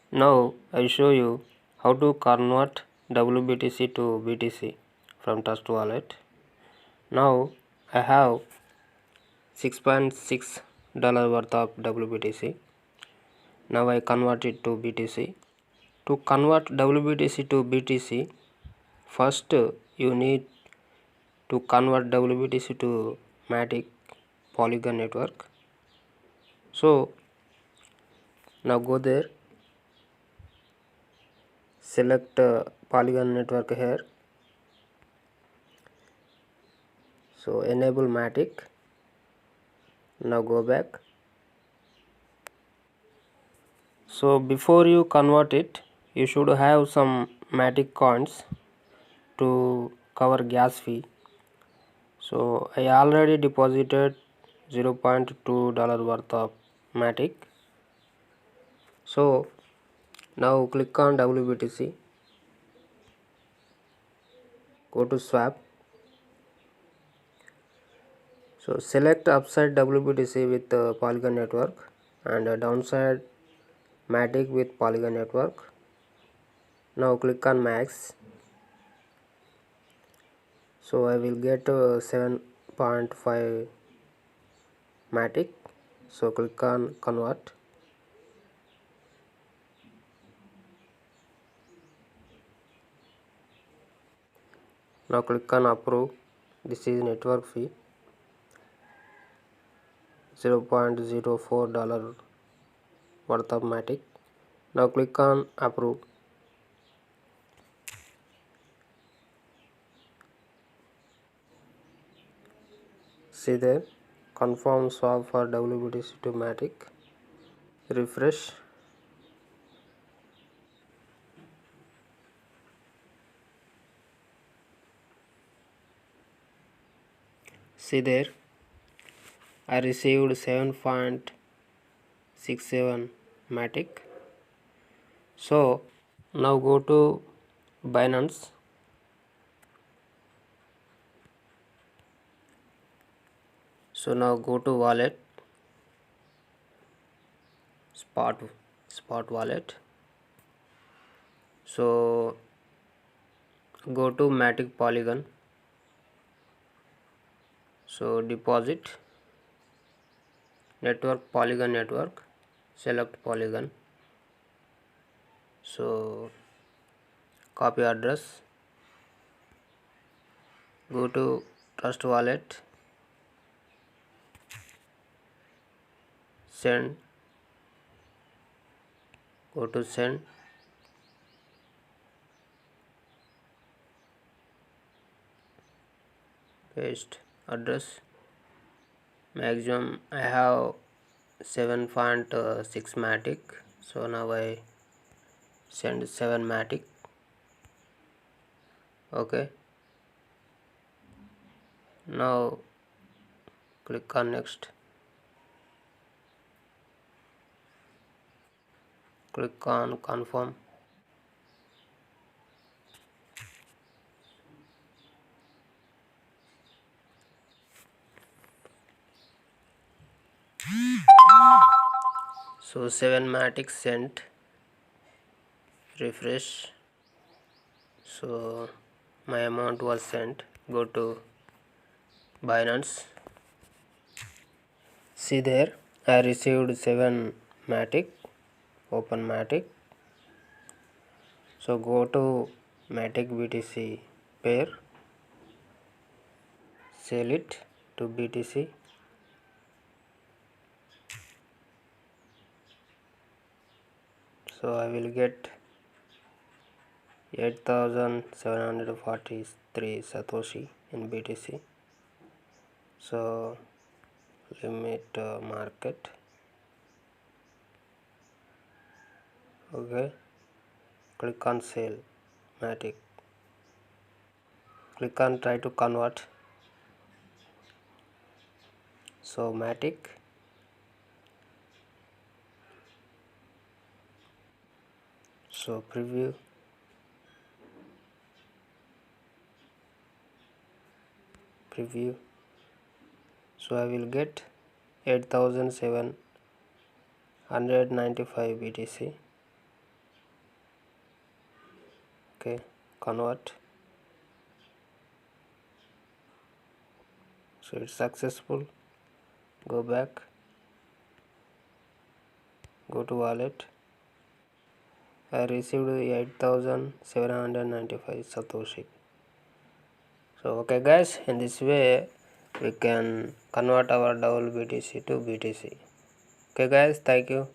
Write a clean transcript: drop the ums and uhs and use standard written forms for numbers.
Now I show you how to convert wBTC to BTC from Trust Wallet. Now I have $6.6 worth of wBTC. Now I convert it to BTC. To convert wBTC to BTC, first you need to convert wBTC to Matic Polygon network. So now go there, select Polygon network here. So enable Matic. Now go back. So before you convert it, you should have some Matic coins to cover gas fee. So I already deposited $0.2 worth of Matic. So now click on wBTC, go to swap. So select upside wBTC with Polygon network and downside Matic with Polygon network. Now click on max. So I will get 7.5 Matic. So click on convert. Now click on approve. This is network fee $0.04 worth of Matic. Now click on approve. See there, confirm swap for wBTC to Matic. Refresh. See there, I received 7.67 Matic. So now go to Binance. So now go to wallet, spot wallet. So go to Matic Polygon. So deposit network, Polygon network, select Polygon. So copy address, go to Trust Wallet, send, go to send, paste address. Maximum I have 7.6 Matic. So now I send 7 Matic. Okay. Now click on next. Click on confirm. So 7 Matic sent. Refresh. So my amount was sent. Go to Binance. See there, I received 7 Matic. Open Matic. So go to Matic BTC pair, sell it to BTC. So I will get 8,743 Satoshi in BTC. So limit market. Okay, click on sell Matic. Click on try to convert. So Matic. So preview. So I will get 8,795 BTC. Okay, convert. So it's successful. Go back, go to wallet. I received 8,795 Satoshi. So okay guys, in this way we can convert our wBTC to BTC. Okay guys, thank you.